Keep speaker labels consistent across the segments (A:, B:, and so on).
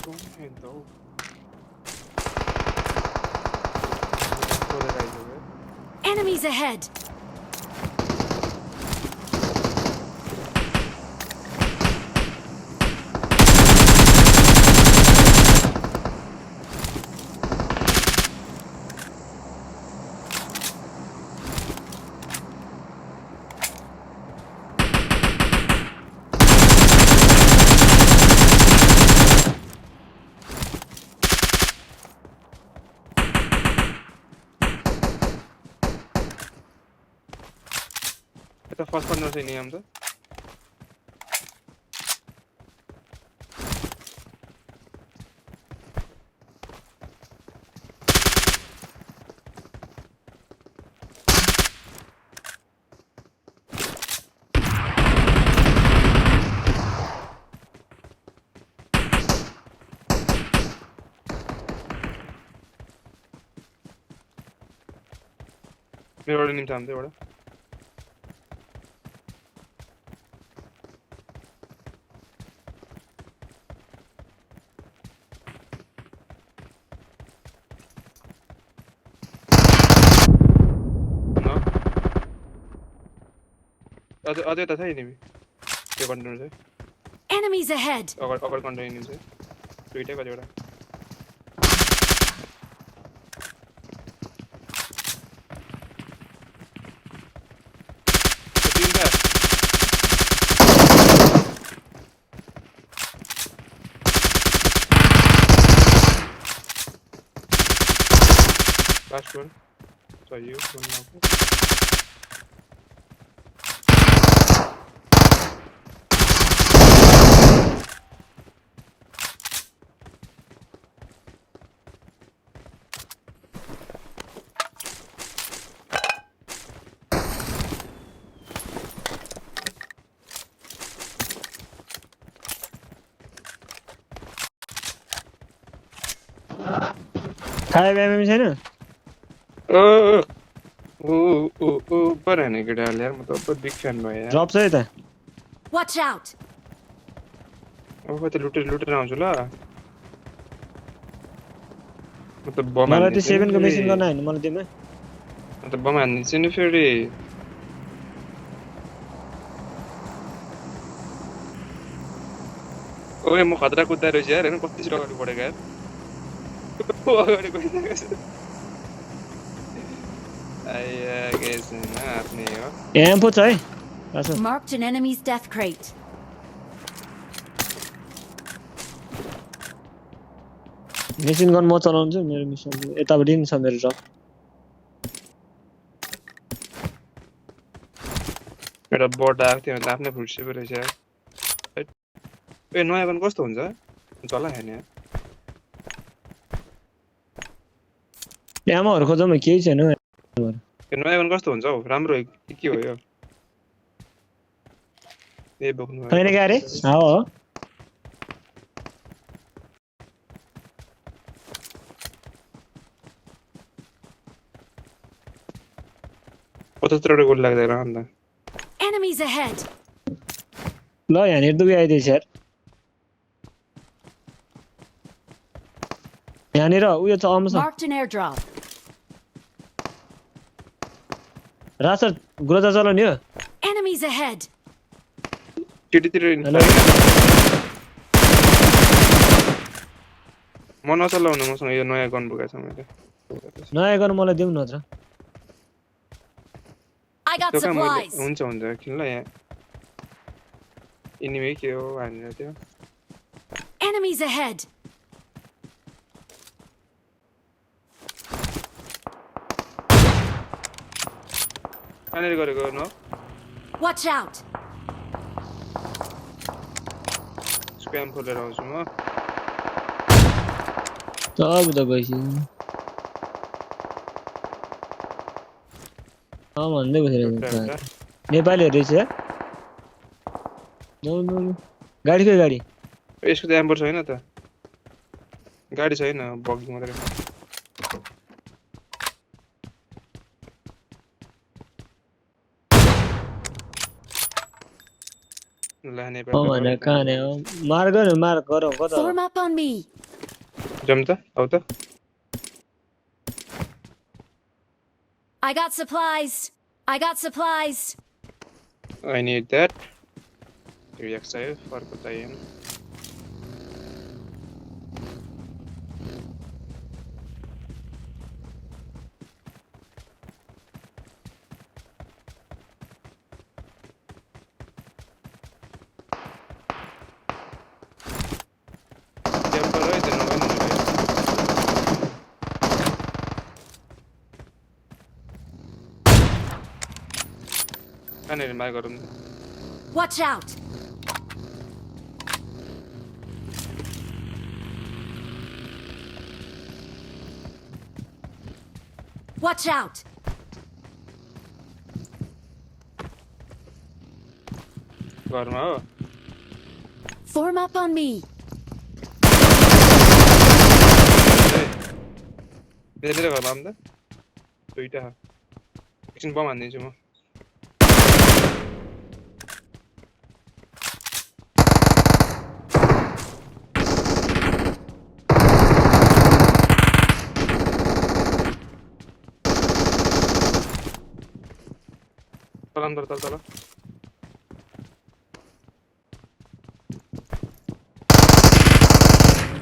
A: Então,
B: Enemies ahead!
A: это fast partner से नहीं हम तो मेरे वाले नहीं जानते वाला ना आधे था ही नहीं भी ये कंटेनर से
B: Enemies ahead!
A: अगर कंटेनर से ट्वीट है बजेड़ा तीन था last one so you one now
C: खाए एमएम छैन
A: ऊपर है ना डाल यार मतलब ऊपर बिग फैन भाई यार
C: ड्रप छ यता
B: Watch out!
A: अब तो लुटेर आउँछु ल मतलब बम
C: मलाई
A: हान्ने
C: त्यो 7 को मेसिन गर्न हैन मलाई दिमा
A: मतलब बम हान्ने चाहिँ नि फेरि ओए म खतरा कुद्दा रहेछ यार हैन कति छिटो अगाडि बढेको यार अगाडि गइरहेको छु आइया गेस हैन आफ्नै हो
C: एम्पो छ है आसो
B: Marked an enemy's death crate.
C: Machine gun म चलाउँछु मेरो मिसन यतापट्टि नि छ मेरो ड्रप
A: एउटा बोट आएको थियो भने त आफ्नै फुट्से पो रहेछ यार ए नयाँ गन कस्तो हुन्छ चला हैन यार
C: एमोहरु खोजौँ न केही छैन
A: यो नयाँ गन कस्तो हुन्छ हौ राम्रो हो कि के हो यो ए बोक्नु
C: छैन के अरे हो
A: पचहत्तर गोल लाग्दैन अन्त
B: Enemies ahead!
C: ल यहाँनिर दुबई आइदिएछ यार यहाँनिर उयो छ अम्म छ
B: Marked an airdrop.
C: रासर ग्रोजा चलाउने हो
B: Enemies ahead!
A: केटीतिर
C: हेलो
A: म नचलाउनु मसँग यो नयाँ गन बोकेको छ मैले
C: नयाँ गर्न मलाई देऊ न त
B: I got
A: त्यो कहाँ मैले
B: supplies!
A: हुन्छ किन ल यहाँ इनिमी के हो भनेर त्यो
B: Enemies ahead!
A: कहाँनिर गरेको न
B: Watch out!
A: स्प्याम खोलेर आउँछु म
C: सब त गइसि भन्दै बसिरहेको नेपालीहरु रहेछ यार नो गाडी खै गाडी
A: यसको त एम्बर छैन त गाडी छैन बगी मात्रै ल नेपाल
C: भने कहाँ हो मार गर्नु मार गरौँ कता
B: Form up on me.
A: जम त आउ त
B: I got supplies. I got supplies.
A: I need that react चाहियो फर्को चाहिएन क्याम्पर है त्यो नभए कहाँनिर मार गरौँ त
B: Watch out. Watch out.
A: घरमा हो
B: Form up on me.
A: मेरो घरमा आउँ त दुईटा एकछिन बम हानिदिन्छु म तल तल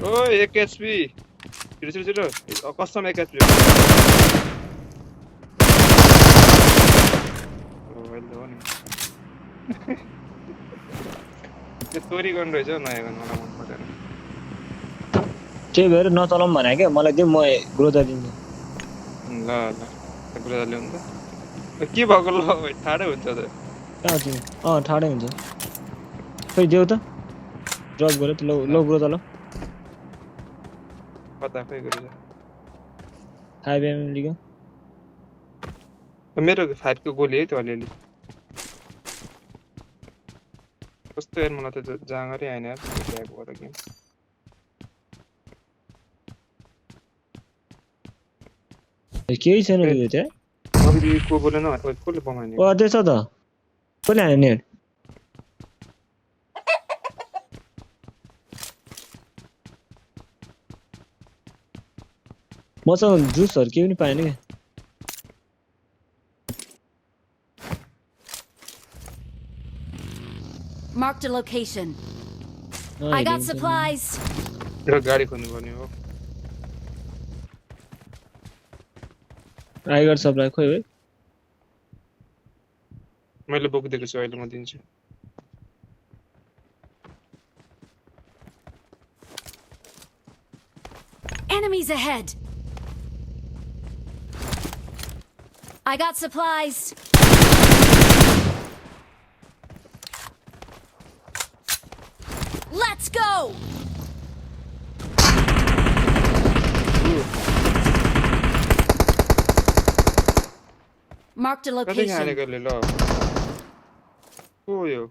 A: ओ 1 एचपी छिटो कस्टम 1 एचपी ओ हेल्थ हो नि त्यो चोरी गर्नु रहेछ नयाँ गर्नु मलाई मन पर्दैन
C: त्यही भएर नचलाउँ भने क्या मलाई दिउँ म ग्रोदर दिन्छु
A: ल ल कुरा ल्याउनु त के भएको ल ठाडै हुन्छ त
C: कहाँ तिमी ठाडै हुन्छ खै देऊ त ड्रप गऱ्यो त लो ग्रोदर ल
A: कता खै गरेछ
C: 5 mm लिगो
A: मेरो 5 को गोली है त्यो अलिअलि कस्तो यार मलाई त जाँगरै आएन यार ब्याग भएर गेम
C: केही छैन त्यो त्यहाँ
A: अघि को बोलेन कसले बमाउने
C: त्यसो त कसले हान्यो नेट मसँग जुसहरू केही पनि पाएन क्या
B: Marked a location. I got supplies.
A: मेरो गाडी खोज्नु पर्ने हो
C: I got supply खोइ है
A: मैले बोकिदिएको छु अहिले म दिन्छु
B: Enemies ahead. I got supplies. Let's go. Marked a
A: कतै
B: location.
A: हानेकोले ल को यो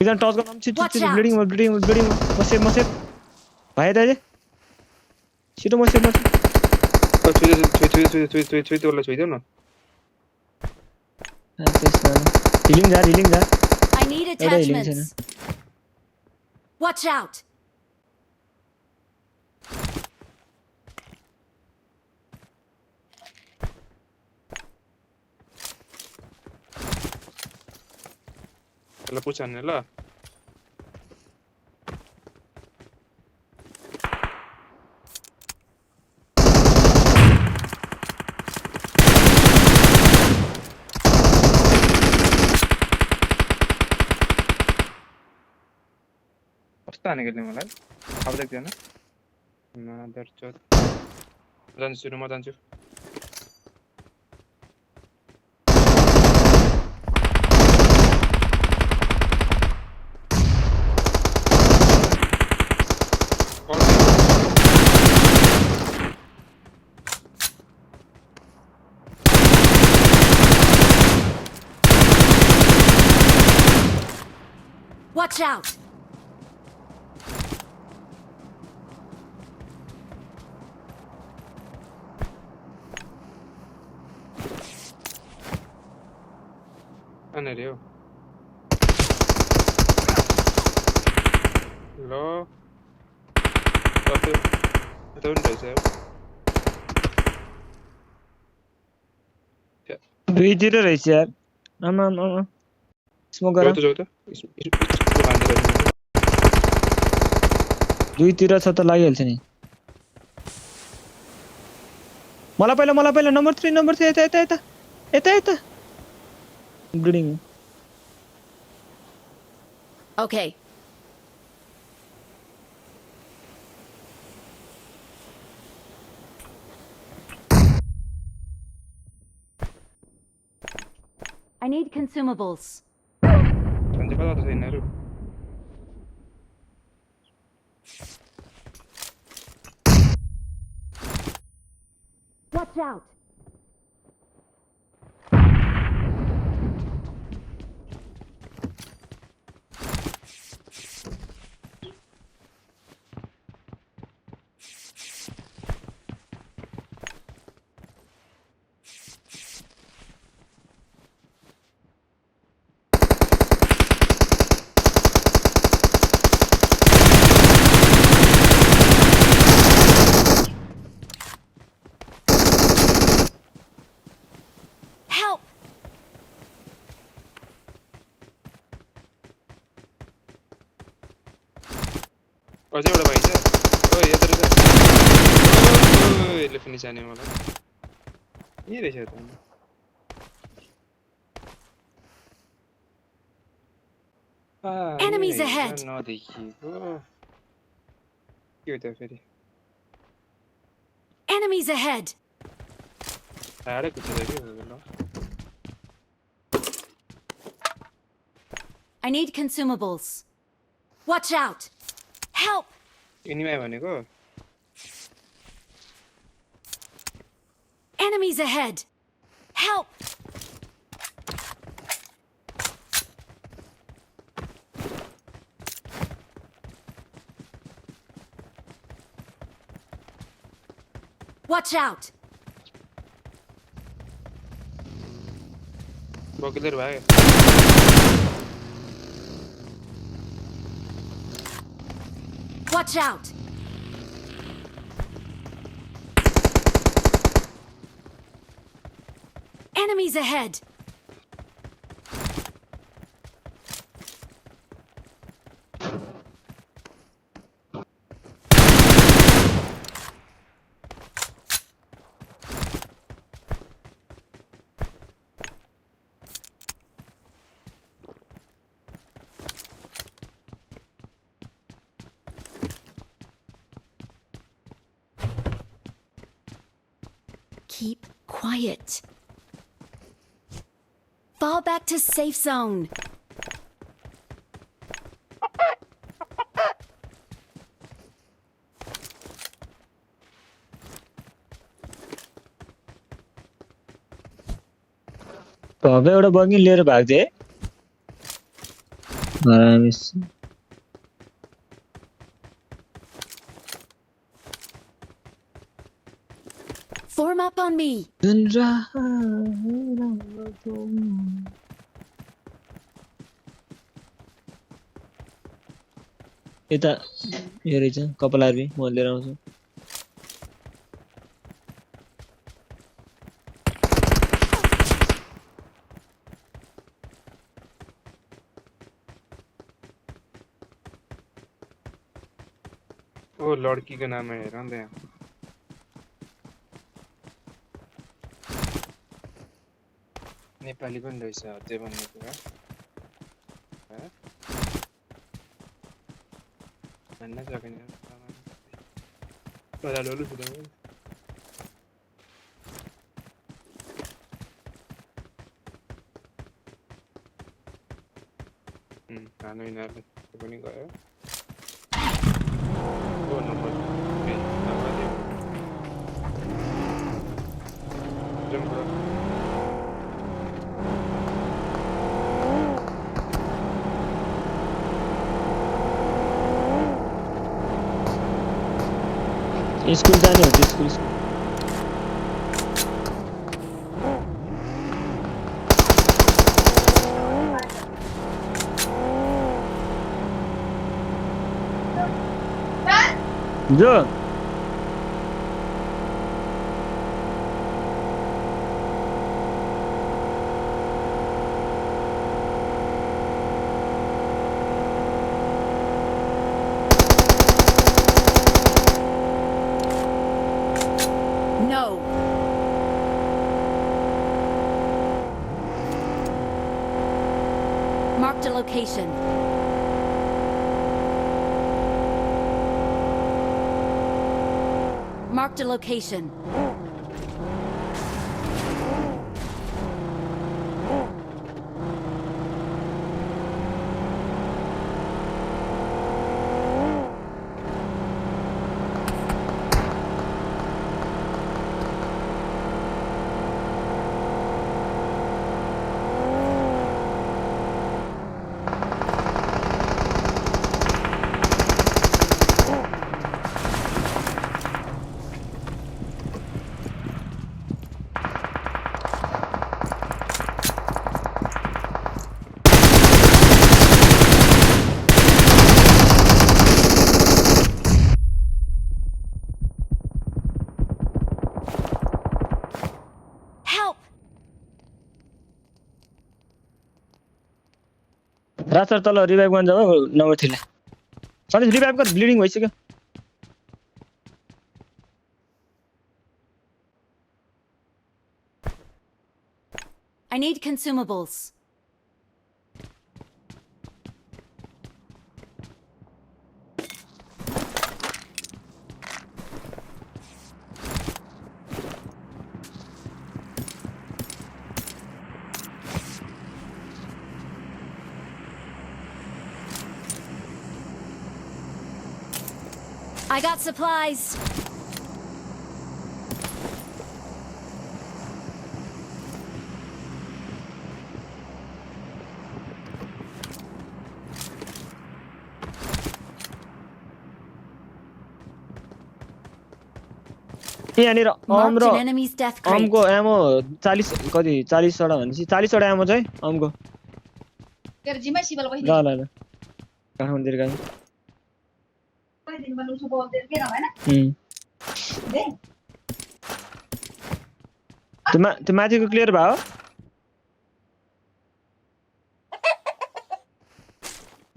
C: एकजना टच गर्न छिटो
B: Watch
C: छिटो
B: out.
C: ब्लिडिङ मसे भाइ दाइ छिटो मसे
A: छोइदेऊ छोइदेऊ न
C: हिलिङ जा
B: I need attachments. Watch out.
A: ल पुछ हान्ने ल कस्तो हानेको नि मलाई अब देख्दैन जान्छु सुरु म जान्छु
B: Watch out.
A: अनि रे हो ल कतै कतै पनि रहेछ यार
C: दुईतिर रहेछ यार आमा स्मोक गर
A: जाऊ त यसको बाँधेर
C: दुईतिर छ त लागिहाल्छ नि मलाई पहिला नम्बर 3 यता ग्रिडिङ
B: Okay. I need consumables.
A: भन्छ कता त छैनहरु
B: Watch out. Help.
A: अझै एउटा भाइ छ ओइ यता रहेछ ओइ ले फिनिस आने मलाई यही रहेछ त
B: Enemies ahead.
A: नदेखिएको के हो त फेरि
B: Enemies ahead.
A: टाढै कुदेर के हो ल
B: I need consumables. Watch out. Help.
A: यिनीमै भनेको
B: Enemies ahead. Help. Watch out.
A: बकिलेर भाग्यो
B: Watch out. Enemies ahead. Keep quiet. Fall back to safe zone.
C: भव्य एउटा बगी लिएर भाग्थे हरामिस
B: Form up on me.
C: यता यो रहेछ कपाल आर्मी म लिएर आउँछु
A: ओ लड्कीको नाम हेर नि त यहाँ नेपाली पनि रहेछ त्यो भन्ने कुरा भन्न सकिने लोलु सुधाउ खानु यिनीहरूले त्यो पनि गयो ओ नम्बर
C: स्कुल जाने हो स्कुल जो
B: No. Marked a location. Marked a location. Help!
C: रास्ता तल रिभाइभ गर्न जाऊ नम्बर 3 लाई सधैँ रिभाइभ गर ब्लिडिङ भइसक्यो
B: I need consumables. I got supplies.
C: यहाँनिर अम
B: Marked
C: र
B: an enemy's death crate.
C: अमको एमो 40 कति 40 वटा भनेपछि 40 वटा एमो चाहिँ अमको
D: तेरो जिम्मै सिबल
C: ल
D: बहिनी
C: ल ल काठमाडौँतिर गयो
D: कहिले दिन बलु उसो बोल्दै के नभएन दे
C: त्यो माथिको क्लियर भयो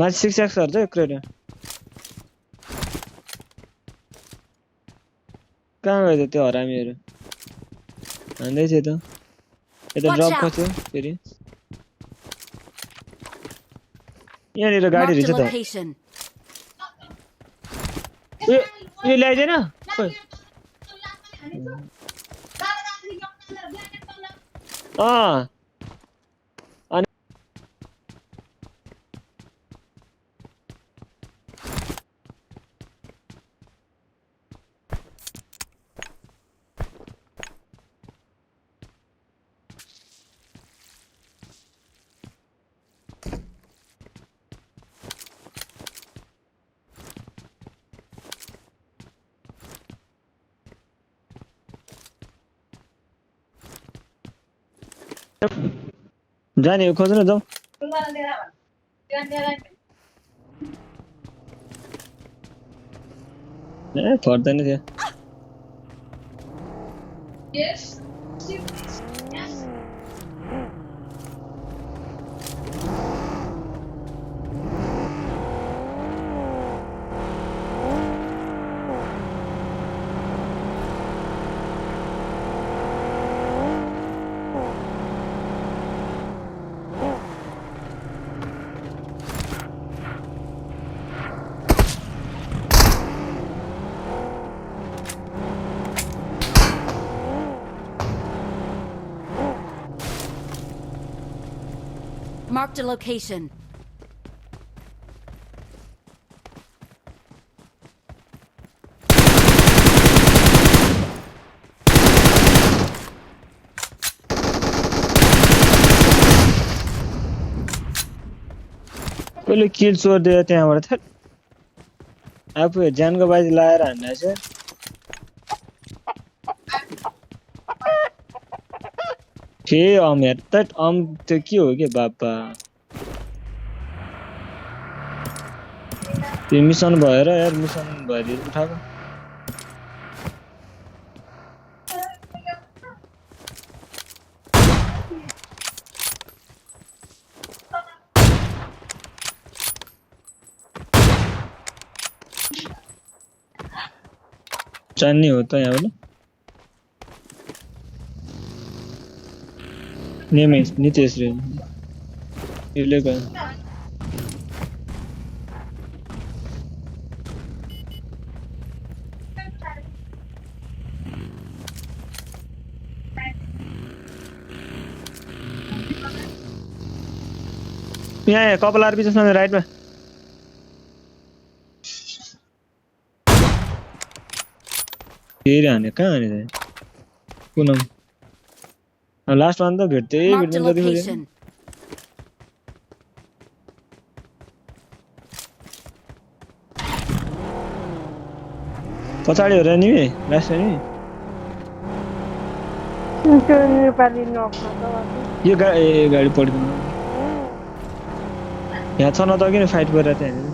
C: माथि 6x हरु चाहिँ क्लियर कहाँ गयो त्यो हरामीहरु हान्दै थियो त यता
B: Watch
C: ड्रप
B: out.
C: खस्यो फेरि यहाँनिर गाडीहरु
B: Marked a
C: छ त
B: location.
C: यो ल्याइदैन खोइ अँ जाने हो खोज्न जाऊ ए पर्दैन थियो
B: Marked a location.
C: कसले किल छोड्दियो त्यहाँबाट थट आफू ज्यानको बाजी लाएर हान्ने छ के अम यार तट अम त्यो के हो के बाबा त्यो मिसन भएर यार मिसन भरि उठाएको जान्ने हो त यहाँबाट नितेश रे यसले गयो यहाँ कपाल आरपी जसमा राइटमा फेरि हाने कहाँ हाने कुन लास्ट वान त भेट्दै
B: Marked a
C: भेट्दैन जति खोजेको
B: location.
C: पछाडि हो र नि लास्ट नि
E: त्यो नेपाली नक्मा त
C: यो गाडी पड्किनु यहाँ छ न त किन फाइट गरेर त्यहाँ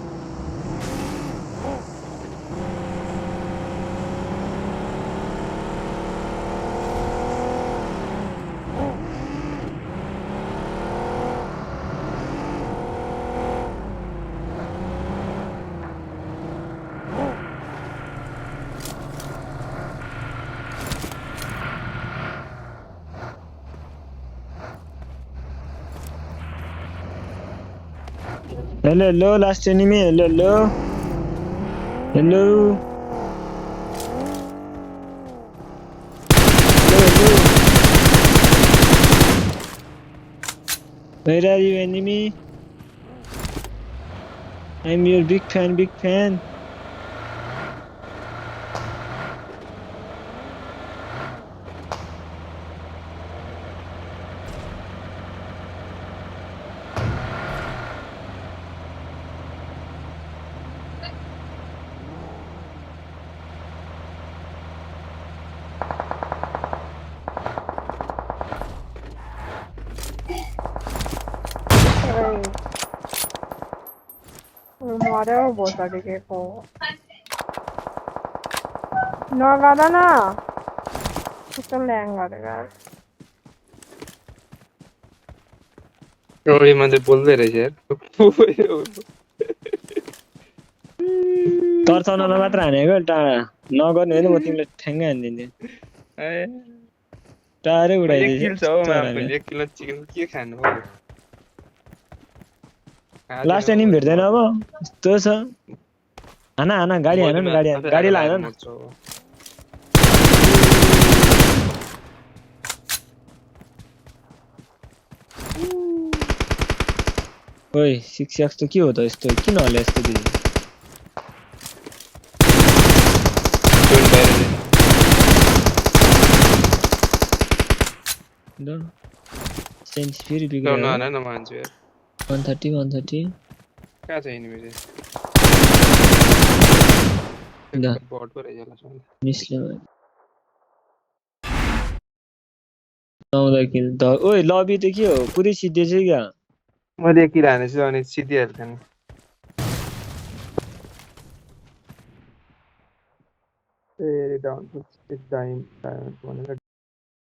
C: hello last enemy hello where are you enemy I'm your big fan
E: मर्यो भोसडीको नगर न कस्तो ल्याङ गरेर
A: यो मान्छे बोल्दै रहेछ यार
C: तर्साउनलाई मात्र हानेको टाढा नगर्ने होइन म तिमीलाई ठ्याङ्गै हानिदिन्थेँ टाढै
A: एक किल छ हौ
C: उडाइदिएछ
A: आफूले 1 किलो चिकन के खानु हो
C: लास्ट एनिमी भेट्दैन अब यस्तो छ हाना गाडी हान न गाडी लान न ओइ 6x त के हो त यस्तो किन हल्ला यस्तो दिदी ल सेन्स फेरि बिग्रियो
A: न मान्छु यार
C: 130
A: कहाँ छ एनिमी चाहिँ
C: ल
A: बट पो रहेछ होला
C: मिसले आउँदा किन त ओइ लबी त के हो पुरै सिद्धेछ क्या
A: मैले एक किल हानेछु अनि सिद्धिहाल्छ नि फेरि डाउन टाइम भनेर